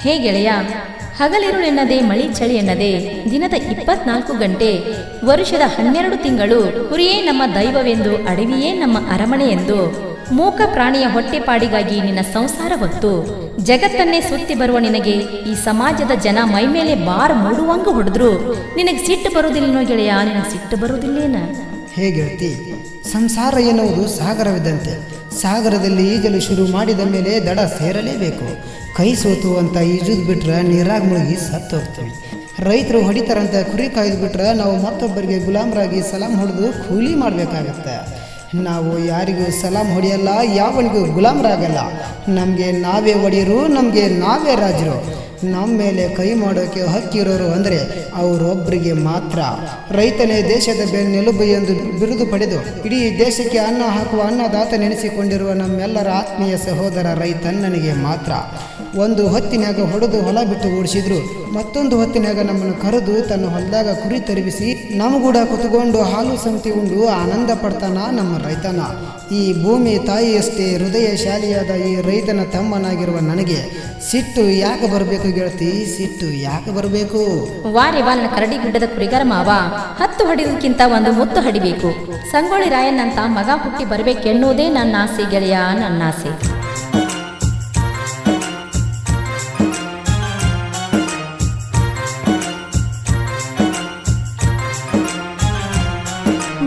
ಹೇ ಗೆಳೆಯ, ಹಗಲಿರುಳೆನ್ನದೆ ಮಳಿ ಚಳಿ ಎನ್ನದೆ ದಿನದ 24 ಗಂಟೆ ವರುಷದ 12 ತಿಂಗಳು ಕುರಿಯೇ ನಮ್ಮ ದೈವವೆಂದು ಅಡವಿಯೇ ನಮ್ಮ ಅರಮನೆ ಎಂದು ಮೂಕ ಪ್ರಾಣಿಯ ಹೊಟ್ಟೆಪಾಡಿಗಾಗಿ ನಿನ್ನ ಸಂಸಾರ ಹೊತ್ತು ಜಗತ್ತನ್ನೇ ಸುತ್ತಿ ಬರುವ ನಿನಗೆ ಈ ಸಮಾಜದ ಜನ ಮೈಮೇಲೆ ಬಾರ್ ಮೂಡುವಂಗ ಹೊಡೆದ್ರು ನಿನಗೆ ಸಿಟ್ಟು ಬರುವುದಿಲ್ಲನೋ ಗೆಳೆಯ? ನಿನಗೆ ಸಿಟ್ಟು ಬರುವುದಿಲ್ಲೇನ? ಹೇ ಗೆಳತಿ, ಸಂಸಾರ ಎನ್ನುವುದು ಸಾಗರವಿದ್ದಂತೆ. ಸಾಗರದಲ್ಲಿ ಈಜಲು ಶುರು ಮಾಡಿದ ಮೇಲೆ ದಡ ಸೇರಲೇಬೇಕು. ಕೈ ಸೋತು ಅಂತ ಈಜುದು ಬಿಟ್ರೆ ನೀರಾಗ ಮುಳುಗಿ ಸತ್ತು ಹೋಗ್ತೀವಿ. ರೈತರು ಹೊಡಿತಾರಂತ ಕುರಿ ಕಾಯ್ದು ಬಿಟ್ರೆ ನಾವು ಮತ್ತೊಬ್ಬರಿಗೆ ಗುಲಾಮರಾಗಿ ಸಲಾಂ ಹೊಡೆದು ಕೂಲಿ ಮಾಡಬೇಕಾಗತ್ತೆ. ನಾವು ಯಾರಿಗೂ ಸಲಾಂ ಹೊಡೆಯಲ್ಲ, ಯಾವನಿಗೂ ಗುಲಾಮರಾಗಲ್ಲ. ನಮಗೆ ನಾವೇ ಒಡೆಯರು, ನಮಗೆ ನಾವೇ ರಾಜರು. ನಮ್ಮ ಮೇಲೆ ಕೈ ಮಾಡೋಕ್ಕೆ ಹಕ್ಕಿರೋರು ಅಂದರೆ ಅವರೊಬ್ಬರಿಗೆ ಮಾತ್ರ. ರೈತನೇ ದೇಶದ ಬೆನ್ನೆಲುಬು ಎಂದು ಬಿರುದು ಪಡೆದು ಇಡೀ ದೇಶಕ್ಕೆ ಅನ್ನ ಹಾಕುವ ಅನ್ನದಾತ ನೆನೆಸಿಕೊಂಡಿರುವ ನಮ್ಮೆಲ್ಲರ ಆತ್ಮೀಯ ಸಹೋದರ ರೈತಣ್ಣನಿಗೆ ಮಾತ್ರ. ಒಂದು ಹೊತ್ತಿನಾಗ ಹೊಡೆದು ಹೊಲ ಬಿಟ್ಟು ಓಡಿಸಿದ್ರು, ಮತ್ತೊಂದು ಹೊತ್ತಿನಾಗ ನಮ್ಮನ್ನು ಕರೆದು ತನ್ನ ಹೊಲದಾಗ ಕುರಿ ತರಿಬಿಸಿ ನಮಗೂಡ ಕುತ್ಕೊಂಡು ಹಾಲು ಸಂತಿ ಉಂಡು ಆನಂದ ಪಡ್ತಾನ ನಮ್ಮ ರೈತನ. ಈ ಭೂಮಿ ತಾಯಿಯಷ್ಟೇ ಹೃದಯಶಾಲಿಯಾದ ಈ ರೈತನ ತಮ್ಮನಾಗಿರುವ ನನಗೆ ಸಿಟ್ಟು ಯಾಕೆ ಬರಬೇಕು ಗೆಳತಿ? ಸಿಟ್ಟು ಯಾಕೆ ಬರಬೇಕು? ವಾರೆ ನನ್ನ ಕರಡಿ ಗುಡ್ಡದ ಕುರಿಗಾರ ಮಾವ, 10 ಹಡಿದಕ್ಕಿಂತ ಒಂದು ಮುತ್ತು ಹಡಿಬೇಕು. ಸಂಗೊಳ್ಳಿ ರಾಯಣ್ಣಂತ ಮಗ ಹುಟ್ಟಿ ಬರಬೇಕೆನ್ನುವುದೇ ನನ್ನ ಆಸೆ ಗೆಳೆಯ, ನನ್ನ ಆಸೆ.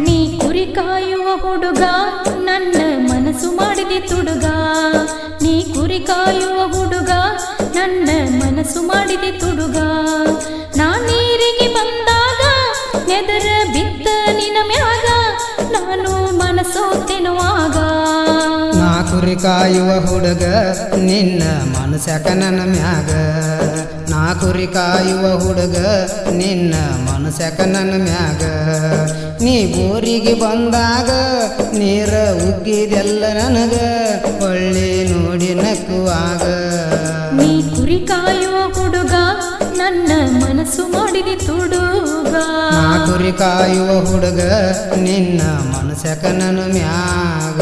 ನೀ ಕುರಿ ಕಾಯುವ ಹುಡುಗ, ನನ್ನ ಮನಸ್ಸು ಮಾಡಿದೆ ತುಡುಗ. ನೀ ಕುರಿ ಕಾಯುವ ಹುಡುಗ, ನನ್ನ ಮನಸ್ಸು ಮಾಡಿದೆ ತುಡುಗ. ನಾ ನೀರಿಗೆ ಬಂದಾಗ ನೆದರ ಬಿದ್ದ ನಿನ ಮ್ಯಾಗ, ನಾನು ಮನಸ್ಸೋತೆನುವಾಗ. ನಾ ಕುರಿ ಕಾಯುವ ಹುಡುಗ, ನಿನ್ನ ಮನಸ್ಯಾಕ ನನ್ನ ಮ್ಯಾಗ. ನಾ ಕುರಿ ಕಾಯುವ ಹುಡುಗ, ನಿನ್ನ ಮನಸ್ಯಾಕ ನನ್ನ ಮ್ಯಾಗ. ನೀ ಬೋರಿಗೆ ಬಂದಾಗ ನೀರ ಉಗ್ಗಿದೆಲ್ಲ ನನಗ, ಒಳ್ಳೆ ನೋಡಿ ನಕ್ಕುವಾಗ. ನೀ ಕುರಿ ಕಾಯುವ ಹುಡುಗ, ನನ್ನ ಮನಸ್ಸು ಮಾಡಿದೆ ತುಡುಗ. ನಾ ಕುರಿ ಕಾಯುವ ಹುಡುಗ, ನಿನ್ನ ಮನಸ್ಯಾಕ ನನ್ನ ಮ್ಯಾಗ.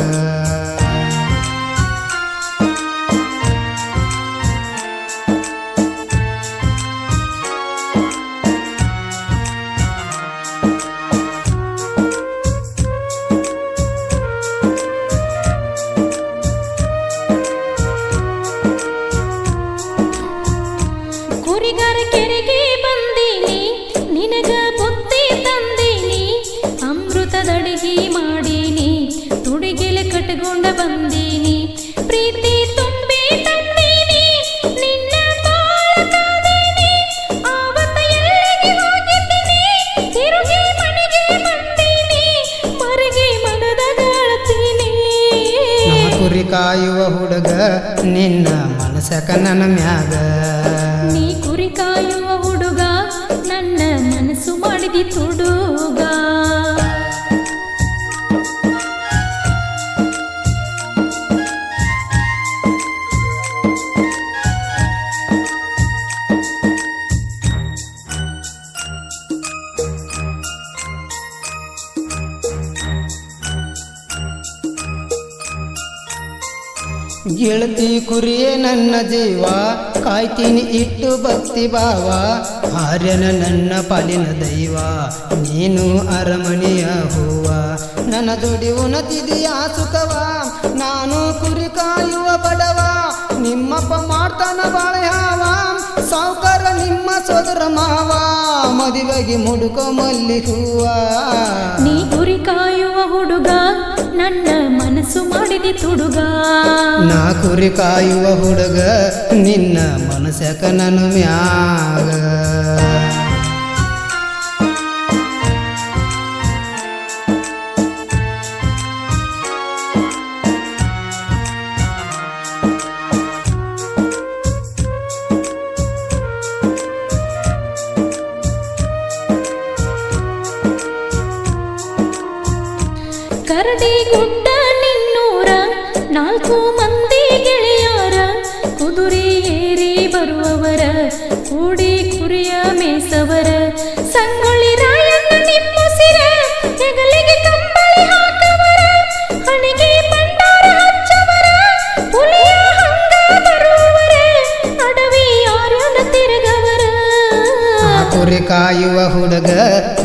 ಕುರಿಗಾರ ಕೆರೆಗೆ ಬಂದೀನಿ, ನಿನಗ ಬುತ್ತಿ ತಂದೀನಿ. ಅಮೃತದಡಿಗೆ ಮಾಡೀನಿ, ತುಡಿಗೆಲೆ ಕಟ್ಕೊಂಡ ಬಂದೀನಿ. ಪ್ರೀತಿ ತುಂಬಿ ತಂದೀನಿ, ನಿನ್ನ ಬಾಳ ಕಾದೀನಿ. ಆವತ್ತ ಎಲ್ಲಿಗೆ ಹೋಗಿದ್ದೀನಿ, ತಿರುಗಿ ಮನೆಗೆ ಬಂದೀನಿ. ಮರಿಗೆ ಮನದಾಗ ಅಳ್ತೀನಿ. ನಾ ಕುರಿ ಕಾಯುವ ಹುಡುಗ, ನಿನ್ನ ಮನಸ್ಯಾಕ ನನ್ನ ಮ್ಯಾಗ. ನೀ ಕುರಿ ಕಾಯುವ ಹುಡುಗ, ನನ್ನ ಮನಸ್ಸು ಮಾಡಿದಿ ತುಡುಗ. ಗೆಳತಿ ಕುರಿಯೇ ನನ್ನ ಜೀವ, ಕಾಯ್ತೀನಿ ಇಟ್ಟು ಭಕ್ತಿ ಭಾವ. ಆರ್ಯನ ನನ್ನ ಪಾಲಿನ ದೈವ, ನೀನು ಅರಮನೆಯ ಹೂವ. ನನ್ನ ಜೋಡಿ ಉಣತಿದೆಯಾ ಸುಖವ, ನಾನು ಕುರಿ ಕಾಯುವ ಬಡವ. ನಿಮ್ಮಪ್ಪ ಮಾಡ್ತಾನ ಬಾಳೆ ಹಾವ, ಸಾವುಕಾರ ನಿಮ್ಮ ಸೋದರ ಮಾವ. ಮದುವೆಗೆ ಮುಡುಕೋ ಮಲ್ಲಿ ಹೂವ. ನೀ ಕುರಿ ಕಾಯುವ ಹುಡುಗ, ನನ್ನ ಮನಸ್ಸು ಮಾಡಿದಿ ತುಡುಗ. ನಾ ಕುರಿ ಕಾಯುವ ಹುಡುಗ, ನಿನ್ನ ಮನಸ್ಯಾಕ ನನ್ನ ಮ್ಯಾಗ. ಕರಡಿ ಗುಡ್ಡ ನಿನ್ನೂರ, 4 ಮಂದಿ ಗೆಳೆಯರ. ಕುದುರೆ ಏರಿ ಬರುವವರ, ಕೂಡಿ ಕುರಿಯ ಮೇಸವರ. ಸಂಗೊಳ್ಳಿ ರಾಯಣ್ಣ ನಿಮ್ಮುಸಿರ, ಹೆಗಲಿಗೆ ಕಂಬಳಿ ಹಾಕವರ. ಹಣಿಗೆ ಭಂಡಾರ ಹಚ್ಚವರ, ಹುಲಿಯ ಹಂಗ ಬರುವವರ. ಅಡವಿಯ ಕುರಿ ಕಾಯುವ ಹುಡುಗ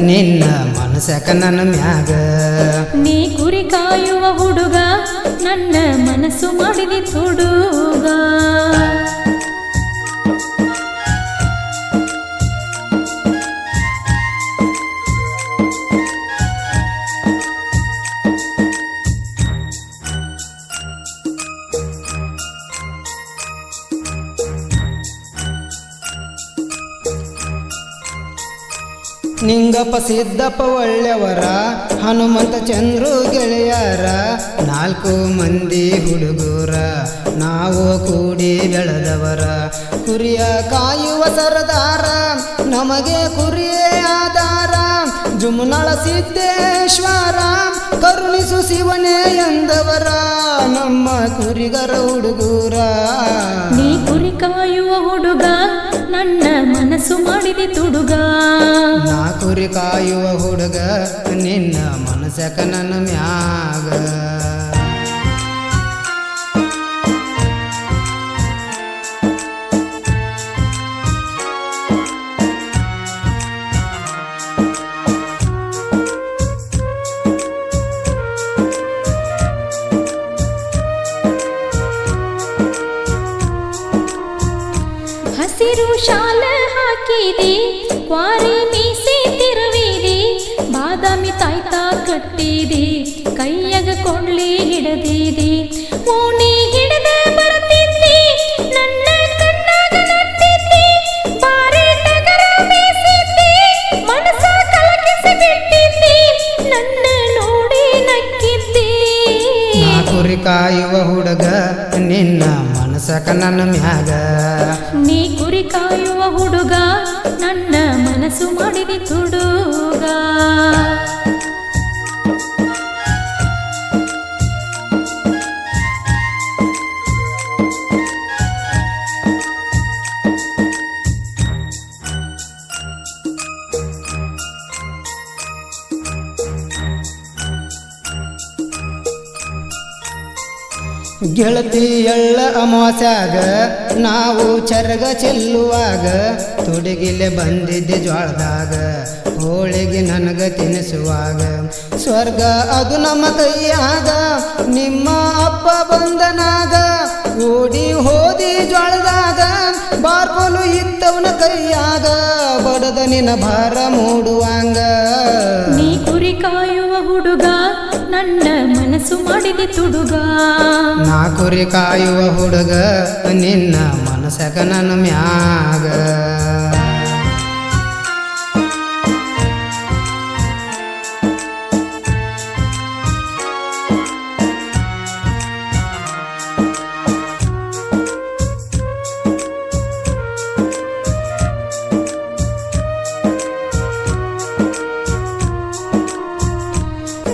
ನಿನ್ನ ಮನಸ್ಸಕ ನನ್ನ ಮ್ಯಾಗ. ನೀ ಕುರಿ ಕಾಯುವ ಹುಡುಗ ನನ್ನ ಮನಸ್ಸು ಮಾಡಿದಿ ತುಡುಗ. ನಿಂಗಪ್ಪ ಸಿದ್ದಪ್ಪ ಒಳ್ಳೆಯವರ, ಹನುಮಂತ ಚಂದ್ರು ಗೆಳೆಯರ, 4 ಮಂದಿ ಹುಡುಗರ ನಾವು ಕೂಡಿ ಬೆಳೆದವರ. ಕುರಿಯ ಕಾಯುವ ಸರದಾರ ನಮಗೆ ಕುರಿಯೇ ಆಧಾರ. ಜುಮ್ನಳ ಸಿದ್ದೇಶ್ವರ ಕರುಣಿಸು ಶಿವನೇ ಎಂದವರ ನಮ್ಮ ಕುರಿಗರ ಹುಡುಗರ. ನೀ ಕುರಿ ಕಾಯುವ ಹುಡುಗ ನನ್ನ ಮನಸ್ಸು ಮಾಡಿದಿ ತುಡುಗ. ನಾ ಕುರಿ ಕಾಯುವ ಹುಡುಗ ನಿನ್ನ ಮನಸ್ಸಕ ನನ್ನ ಮ್ಯಾಗ. ಹಸಿರು ಶಾಲ ಹಾಕಿದಿ, ಕ್ವಾರಿ ಮೀಸೆ ತಿರುವಿದಿ, ಬಾದಾಮಿ ತಾಯ್ತ ಕಟ್ಟಿದಿ, ಕೈಯಾಗ ಕೊಂಡ್ಲಿ ಹಿಡದಿದಿ. ಓಣಿ ಹಿಡಿದ ಬರ್ತಿದ್ದಿ, ನನ್ನ ಕಣ್ಣಾಗ ನಟ್ಟಿದ್ದಿ, ಬಾರಿ ಟಗರ ಬೀಸಿದ್ದಿ, ಮನಸ ಕಲಕಿಸಿ ಬಿಟ್ಟಿದ್ದಿ, ನನ್ನ ನೋಡಿ ನಕ್ಕಿದ್ದಿ. ನಾ ಕುರಿ ಕಾಯುವ ಹುಡುಗ ನಿನ್ನ ಮನಸ್ಸಕ ನನ್ನ ಮ್ಯಾಗ. ನೀ ಕುರಿ ಕಾಯುವ ಹುಡುಗ ನನ್ನ ಮನಸ್ಸು ಮಾಡಿದಿ ತುಡುಗ. ಗೆಳತಿ ಎಳ್ಳ ಅಮಾಸ್ಯಾಗ ನಾವು ಚರಗ ಚೆಲ್ಲುವಾಗ, ತುಡುಗಿಲೆ ಬಂದಿದ್ದೆ ಜ್ವಾಳದಾಗ ಹೋಳಿಗೆ ನನಗ ತಿನ್ನಿಸುವಾಗ. ಸ್ವರ್ಗ ಅದು ನಮ್ಮ ಕೈಯಾಗ ನಿಮ್ಮ ಅಪ್ಪ ಬಂದನಾಗ, ಓಡಿ ಹೋದಿ ಜ್ವಾಳದಾಗ ಬಾರ್ಕೋಲು ಇತ್ತವನ ಕೈಯಾಗ, ಬಡದ ನಿನ್ನ ಭಾರ ಮೂಡುವಂಗ. ನೀ ಕುರಿ ಕಾಯುವ ಹುಡುಗ ನನ್ನ ಮನಸ್ಸು ಮಾಡಿದಿ ತುಡುಗ. ನಾ ಕುರಿ ಕಾಯುವ ಹುಡುಗ ನಿನ್ನ ಮನಸ್ಸಕ ನನ್ನ ಮ್ಯಾಗ.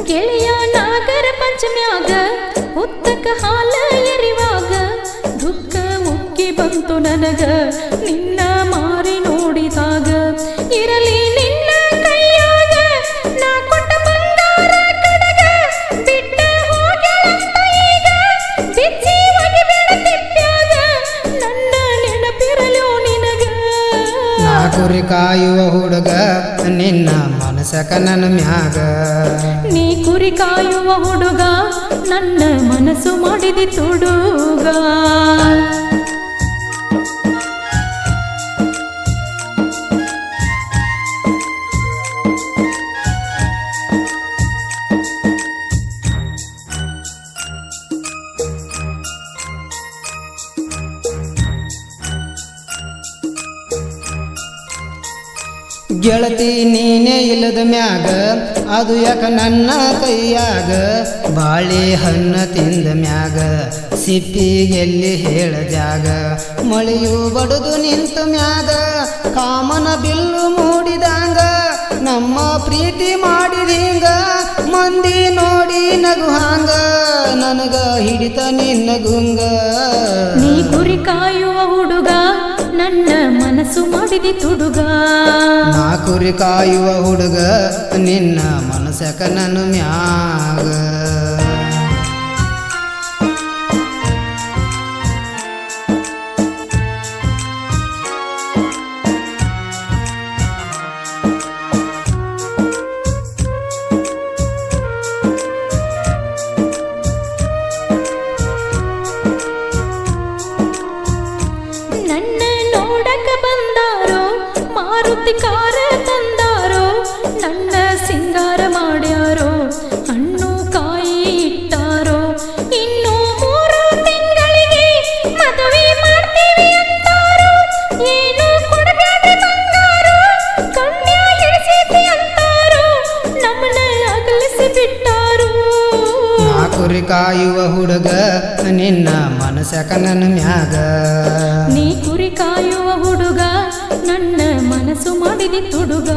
ಗೆಳೆಯ ನಾಗರ ಪಂಚಮ್ಯಾಗ ಹುತ್ತಕ ಹಾಲ ಎರಿವಾಗ, ದುಃಖ ಮುಕ್ಕಿ ಬಂತು ನನಗ ನಿನ್ನ ಮಾರಿ ನೋಡಿದಾಗ. ಇರಲಿ ನಿನ್ನ ಕೈಯಾಗ ನಾ ಕೊಟ್ಟ ಬಂಗಾರ ಕಡಗ, ಬಿಟ್ಟ ಹೋಗ್ಯಾಳಂತ ಈಗ ಬಿಚ್ಚಿ ಒಗಿಬೇಡ ತಿಪ್ಪ್ಯಾಗ, ನನ್ನ ನೆನಪಿರಲೋ ನಿನಗ. ನಾ ಕುರಿ ಕಾಯುವ ಹುಡುಗ ನಿನ್ನ ಮನಸ್ಸಕ ನನ್ನ ಮ್ಯಾಗ. ನೀ ಕುರಿ ಕಾಯುವ ಹುಡುಗ ನನ್ನ ಮನಸ್ಸು ಮಾಡಿದಿ ತುಡುಗ. ಗೆಳತಿ ನೀನೇ ಇಲ್ಲದ ಮ್ಯಾಗ ಅದು ಯಾಕ ನನ್ನ ಕೈಯಾಗ, ಬಾಳೆ ಹಣ್ಣ ತಿಂದ ಮ್ಯಾಗ ಸಿಪ್ಪಿ ಎಲ್ಲಿ ಹೇಳ ಜಾಗ. ಮಳೆಯು ಬಡದು ನಿಂತ ಮ್ಯಾಗ ಕಾಮನ ಬಿಲ್ಲು ಮೂಡಿದಂಗ, ನಮ್ಮ ಪ್ರೀತಿ ಮಾಡಿದಿಂಗ ಮಂದಿ ನೋಡಿ ನಗು ಹಾಂಗ, ನನಗ ಹಿಡಿತ ನಿನ್ನ ಗುಂಗ. ನೀ ಕುರಿ ಕಾಯುವ ಹುಡುಗ ನನ್ನ ಮನಸ್ಸು ಮಾಡಿದಿ ತುಡುಗ. ನಾ ಕುರಿ ಕಾಯುವ ಹುಡುಗ ನಿನ್ನ ಮನಸ್ಸಕ ನನ್ನ ಮ್ಯಾಗ. ಅಧಿಕಾರ ತಂದಾರೋ ನನ್ನ ಸಿಂಗಾರ ಮಾಡ್ಯಾರೋ ಹಣ್ಣು ಕಾಯಿ ಇಟ್ಟಾರೋ ಇನ್ನು 3 ತಿಂಗಳಿಗೆ ಮದುವೆ ಮಾಡ್ತೀವಿ ಅಂತಾರೋ ಏನು ಕೊಡಬೇಡ್ರಿ ಬಂಗಾರೋ ಕನ್ಯಾ ಹಿಡಿಸೈತಿ ಅಂತಾರೋ ನಮ್ಮನ್ನ ಅಗಲಿಸಿ ಬಿಟ್ಟಾರೋ ನಾ ಕುರಿ ಕಾಯುವ ಹುಡುಗ ನಿನ್ನ ಮನಸ್ಯಾಕ ನನ್ನ ಮ್ಯಾಗ ನೀ ಕುರಿ ಕಾಯುವ ಹುಡುಗ ನನ್ನ ಮನಸ್ಸು ಮಾಡಿದಿ ತುಡುಗ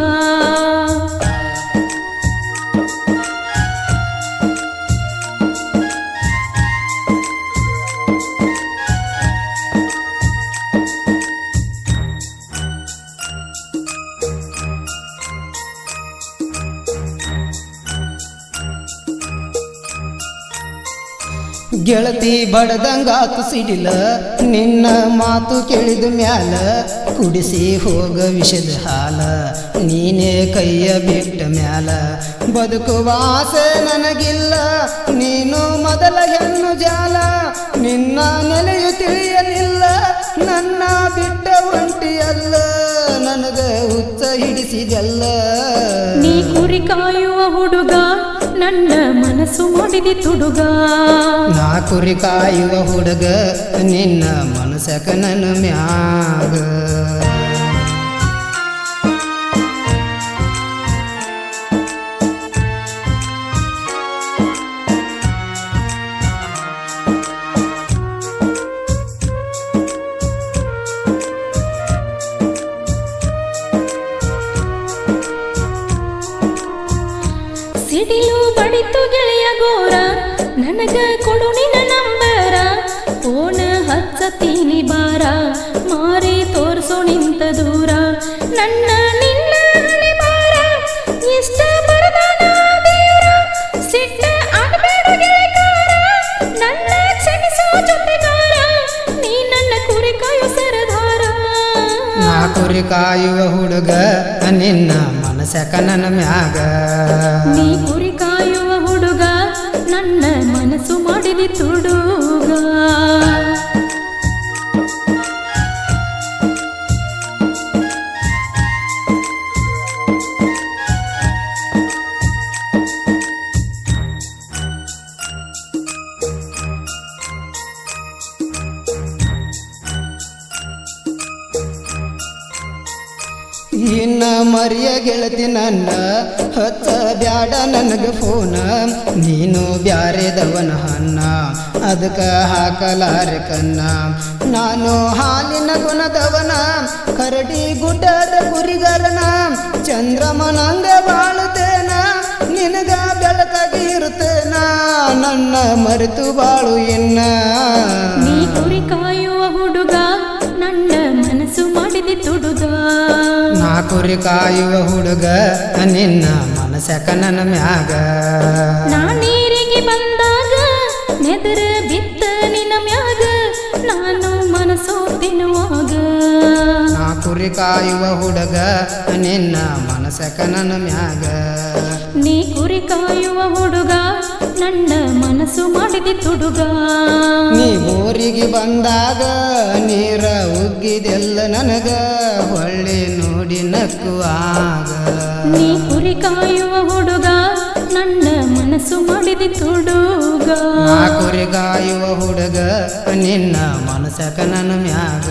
ಗೆಳತಿ ಬಡದಂಗಾತು ಸಿಡಿಲ ನಿನ್ನ ಮಾತು ಕೇಳಿದ ಮ್ಯಾಲ ಕುಡಿಸಿ ಹೋಗ ವಿಷದ ಹಾಲ ನೀನೇ ಕೈಯ ಬಿಟ್ಟ ಮ್ಯಾಲ ಬದುಕುವ ಆಸೆ ನನಗಿಲ್ಲ ನೀನು ಮೊದಲ ಹೆಣ್ಣು ಜಾಲ ನಿನ್ನ ನೆಲೆಯು ತಿಳಿಯಲಿಲ್ಲ ನನ್ನ ಬಿಟ್ಟ ಒಂಟಿಯಲ್ಲ ನನಗ ಹುಚ್ಚ ಹಿಡಿಸಿದೆಲ್ಲ ನೀ ಕುರಿ ಕಾಯುವ ಹುಡುಗ ನನ್ನ ಮನಸ್ಸು ಮಾಡಿದಿ ತುಡುಗ ನಾ ಕುರಿ ಕಾಯುವ ಹುಡುಗ ನಿನ್ನ ಮನಸ್ಸಕ ನನ್ನ ಮ್ಯಾಗ ಸಿಡಿಲು ಬಡಿತು ಗೆಳೆಯ ಗೋರ ನನಗ ಕೊಡು ನಿನ್ನ ನಂಬರ ಫೋನ್ ಹಚ್ಚತೀನಿ ಬಾರ ಮಾರಿ ತೋರ್ಸೋ ನಿಂತ ದೂರ ನನ್ನ ನಿನ್ನ ಹಣೆ ಬಾರ ಇಷ್ಟ ಬರದಾನ ದೇವ್ರ ಸಿಟ್ಟ ಆಗಬೇಡ ಗೆಳೆಗಾರ ನನ್ನ ಕ್ಷಮಿಸೋ ಜೊತೆಗಾರ ನೀ ನನ್ನ ಕುರಿ ಕಾಯೋ ಸರದಾರ ನಾ ಕುರಿ ಕಾಯುವ ಹುಡುಗ ನಿನ್ನ ಮನಸ್ಸಕ ನನ್ನ ಮ್ಯಾಗ ನೀ ಕುರಿ ಕಾಯುವ ಹುಡುಗ ನನ್ನ ಮನಸ್ಸು ಮಾಡಿದಿ ತುಡುಗ ಇನ್ನ ಮರಿಯ ಗೆಳತಿ ನನ್ನ ಹಚ್ಚ ಬ್ಯಾಡ ನನಗ ಫೋನ ನೀನು ಬ್ಯಾರೆದವನ ಹನ್ನ ಅದಕ್ಕ ಹಾಕಲಾರೆ ಕನ್ನ ನಾನು ಹಾಲಿನ ಗುಣದವನ ಕರಡಿ ಗುಡ್ಡದ ಕುರಿಗರನ ಚಂದ್ರಮನಂಗ ಬಾಳುತ್ತೇನ ನಿನಗ ಬೆಳಕಾಗಿರುತ್ತೇನ ನನ್ನ ಮರೆತು ಬಾಳು ಇನ್ನ ನೀ ಕುರಿ ಕಾಯುವ ಹುಡುಗ ನನ್ನ ಮನಸ್ಸು ಮಾಡಿದಿ ತುಡುಗ ನಾ ಕುರಿ ಕಾಯುವ ಹುಡುಗ ನಿನ್ನ ಮನಸ್ಸಕ ನನ್ನ ಮ್ಯಾಗ ನಾ ನೀರಿಗೆ ಬಂದಾಗ ನೆದರ ಬಿತ್ತ ನಿನ್ನ ಮ್ಯಾಗ ನಾನು ಮನಸ್ಸು ತಿನ್ನುವಾಗ ನಾ ಕುರಿ ಕಾಯುವ ಹುಡುಗ ನಿನ್ನ ಮನಸ್ಸಕ ನನ್ನ ಮ್ಯಾಗ ನೀ ಕುರಿ ಕಾಯುವ ಹುಡುಗ ನನ್ನ ಮನಸ್ಸು ಮಾಡಿದಿ ತುಡುಗ ನೀ ಬೋರಿಗೆ ಬಂದಾಗ ನೀರ ಉಗ್ಗಿದೆಲ್ಲ ನನಗ ಹೊಳ್ಳಿ ನೋಡಿ ನಕ್ಕುವಾಗ ನೀ ಕುರಿ ಕಾಯುವ ಹುಡುಗ ನನ್ನ ಮನಸ್ಸು ಮಾಡಿದಿ ತುಡುಗ ನಾ ಕುರಿ ಕಾಯುವ ಹುಡುಗ ನಿನ್ನ ಮನಸ್ಸಕ ನನ್ನ ಮ್ಯಾಗ